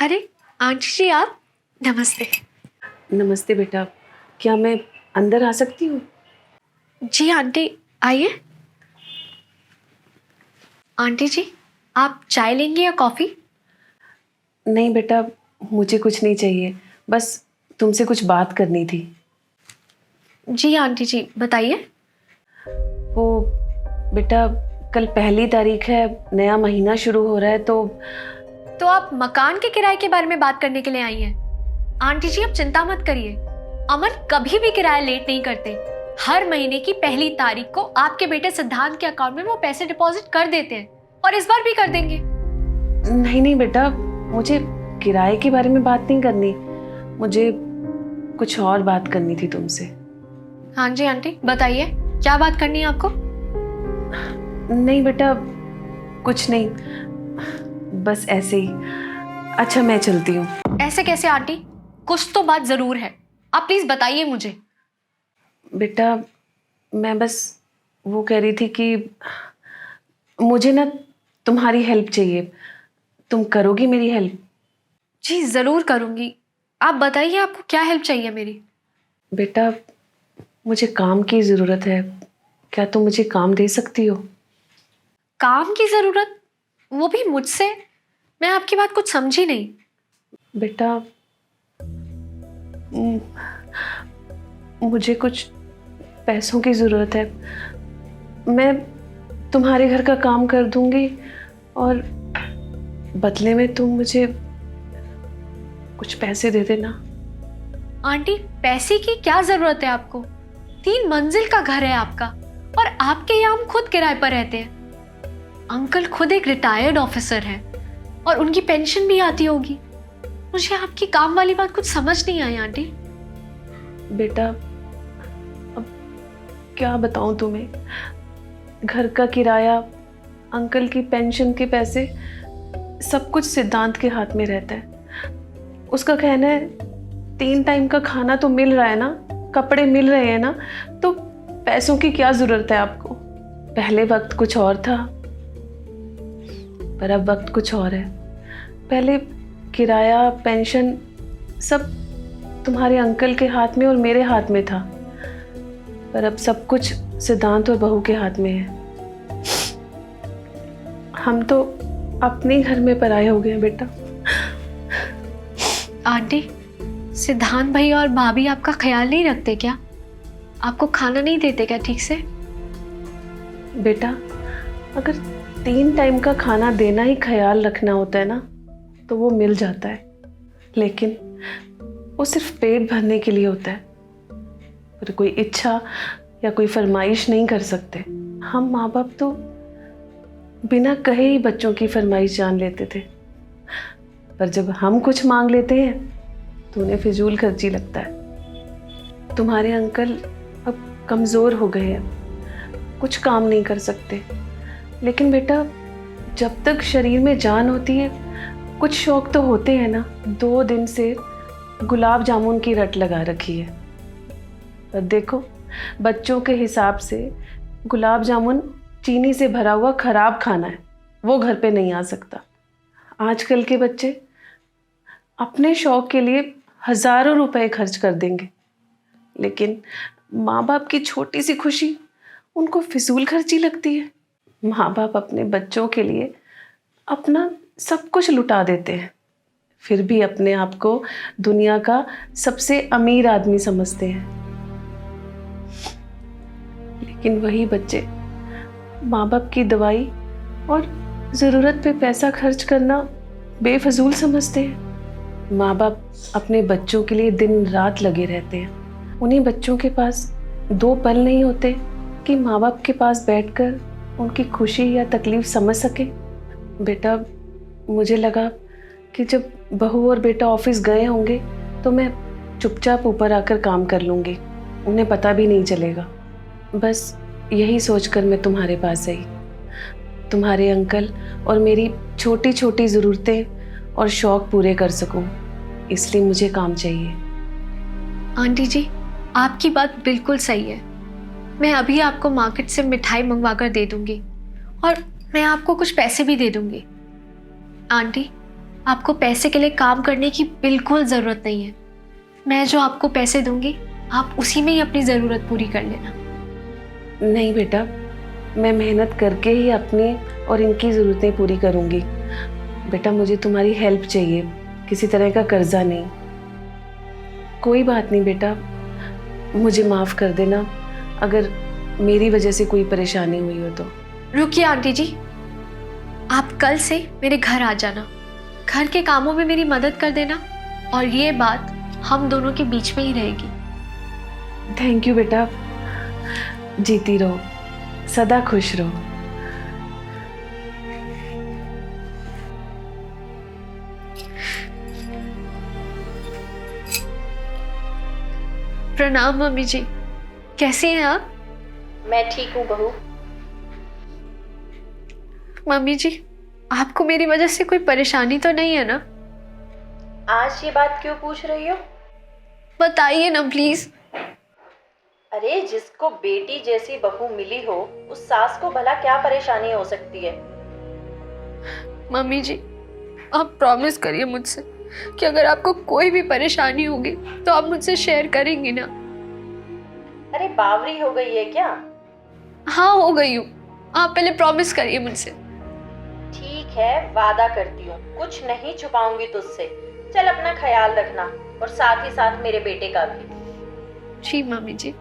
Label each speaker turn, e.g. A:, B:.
A: अरे आंटी जी आप, नमस्ते।
B: नमस्ते बेटा, क्या मैं अंदर आ सकती हूँ?
A: जी आंटी आइए। आंटी जी आप चाय लेंगे या कॉफ़ी?
B: नहीं बेटा, मुझे कुछ नहीं चाहिए, बस तुमसे कुछ बात करनी थी।
A: जी आंटी जी बताइए।
B: वो बेटा, कल 1 तारीख है, नया महीना शुरू हो रहा है
A: तो आप मकान के किराए के बारे में बात करने के लिए आई हैं? आंटी जी आप चिंता मत करिए, अमन कभी भी किराया लेट नहीं करते। हर महीने की 1 तारीख को आपके बेटे सिद्धांत के अकाउंट में वो पैसे डिपॉजिट कर देते हैं और इस बार भी कर देंगे।
B: नहीं नहीं बेटा, मुझे किराए के बारे में बात नहीं करनी, मुझे कुछ और बात करनी थी तुमसे।
A: हाँ जी आंटी बताइए, क्या बात करनी है आपको?
B: नहीं बेटा, कुछ नहीं, बस ऐसे ही। अच्छा मैं चलती हूँ।
A: ऐसे कैसे आंटी, कुछ तो बात जरूर है, आप प्लीज बताइए मुझे।
B: बेटा मैं बस वो कह रही थी कि मुझे ना तुम्हारी हेल्प चाहिए, तुम करोगी मेरी हेल्प?
A: जी जरूर करूंगी, आप बताइए आपको क्या हेल्प चाहिए मेरी।
B: बेटा मुझे काम की ज़रूरत है, क्या तुम मुझे काम दे सकती हो?
A: काम की जरूरत, वो भी मुझसे? मैं आपकी बात कुछ समझी नहीं।
B: बेटा म- मुझे कुछ पैसों की ज़रूरत है, मैं तुम्हारे घर का काम कर दूंगी और बदले में तुम मुझे कुछ पैसे दे देना।
A: आंटी पैसे की क्या जरूरत है आपको? 3 मंजिल का घर है आपका और आपके यहाँ हम खुद किराए पर रहते हैं। अंकल खुद एक रिटायर्ड ऑफिसर हैं और उनकी पेंशन भी आती होगी। मुझे आपकी काम वाली बात कुछ समझ नहीं आई आंटी।
B: बेटा अब क्या बताऊं तुम्हें, घर का किराया, अंकल की पेंशन के पैसे, सब कुछ सिद्धांत के हाथ में रहता है। उसका कहना है 3 टाइम का खाना तो मिल रहा है ना, कपड़े मिल रहे हैं ना, तो पैसों की क्या जरूरत है आपको? पहले वक्त कुछ और था, पर अब वक्त कुछ और है। पहले किराया, पेंशन सब तुम्हारे अंकल के हाथ में और मेरे हाथ में था, पर अब सब कुछ सिद्धांत और बहू के हाथ में है। हम तो अपने घर में पराये हो गए हैं बेटा।
A: आंटी सिद्धांत भाई और भाभी आपका ख्याल नहीं रखते क्या? आपको खाना नहीं देते क्या ठीक से?
B: बेटा अगर 3 टाइम का खाना देना ही ख्याल रखना होता है ना, तो वो मिल जाता है, लेकिन वो सिर्फ पेट भरने के लिए होता है, पर कोई इच्छा या कोई फरमाइश नहीं कर सकते। हम माँ बाप तो बिना कहे ही बच्चों की फरमाइश जान लेते थे, पर जब हम कुछ मांग लेते हैं तो उन्हें फिजूल खर्ची लगता है। तुम्हारे अंकल अब कमज़ोर हो गए हैं, कुछ काम नहीं कर सकते, लेकिन बेटा जब तक शरीर में जान होती है कुछ शौक तो होते हैं ना। 2 दिन से गुलाब जामुन की रट लगा रखी है, पर देखो बच्चों के हिसाब से गुलाब जामुन चीनी से भरा हुआ खराब खाना है, वो घर पे नहीं आ सकता। आजकल के बच्चे अपने शौक के लिए हजारों रुपए खर्च कर देंगे, लेकिन माँ बाप की छोटी सी खुशी उनको फिजूल खर्ची लगती है। माँ बाप अपने बच्चों के लिए अपना सब कुछ लुटा देते हैं, फिर भी अपने आप को दुनिया का सबसे अमीर आदमी समझते हैं। लेकिन वही बच्चे माँ बाप की दवाई और ज़रूरत पे पैसा खर्च करना बेफजूल समझते हैं। माँ बाप अपने बच्चों के लिए दिन रात लगे रहते हैं, उन्हीं बच्चों के पास 2 पल नहीं होते कि माँ बाप के पास बैठकर उनकी खुशी या तकलीफ समझ सके। बेटा मुझे लगा कि जब बहू और बेटा ऑफिस गए होंगे तो मैं चुपचाप ऊपर आकर काम कर लूँगी, उन्हें पता भी नहीं चलेगा। बस यही सोचकर मैं तुम्हारे पास आई, तुम्हारे अंकल और मेरी छोटी छोटी ज़रूरतें और शौक़ पूरे कर सकूं, इसलिए मुझे काम चाहिए।
A: आंटी जी आपकी बात बिल्कुल सही है, मैं अभी आपको मार्केट से मिठाई मंगवा कर दे दूंगी और मैं आपको कुछ पैसे भी दे दूंगी। आंटी आपको पैसे के लिए काम करने की बिल्कुल ज़रूरत नहीं है। मैं जो आपको पैसे दूंगी आप उसी में ही अपनी ज़रूरत पूरी कर लेना।
B: नहीं बेटा, मैं मेहनत करके ही अपनी और इनकी ज़रूरतें पूरी करूँगी। बेटा मुझे तुम्हारी हेल्प चाहिए, किसी तरह का कर्जा नहीं। कोई बात नहीं बेटा, मुझे माफ़ कर देना अगर मेरी वजह से कोई परेशानी हुई हो तो।
A: रुकिए आंटी जी, आप कल से मेरे घर आ जाना, घर के कामों में मेरी मदद कर देना और ये बात हम दोनों के बीच में ही रहेगी।
B: थैंक यू बेटा, जीती रहो, सदा खुश रहो।
A: प्रणाम मम्मी जी, कैसी हैं आप?
C: मैं ठीक हूँ बहू।
A: मम्मी जी, आपको मेरी वजह से कोई परेशानी तो नहीं है ना?
C: आज ये बात क्यों पूछ रही हो?
A: बताइए ना प्लीज।
C: अरे जिसको बेटी जैसी बहू मिली हो उस सास को भला क्या परेशानी हो सकती है?
A: मम्मी जी, आप प्रॉमिस करिए मुझसे कि अगर आपको कोई भी परेशानी होगी तो आप मुझसे शेयर करेंगी ना?
C: अरे बावरी हो गई है क्या?
A: हाँ हो गई हूँ, आप पहले प्रॉमिस करिए मुझसे।
C: ठीक है, वादा करती हूँ, कुछ नहीं छुपाऊंगी तुझसे। चल अपना ख्याल रखना और साथ ही साथ मेरे बेटे का भी।
A: जी मम्मी जी।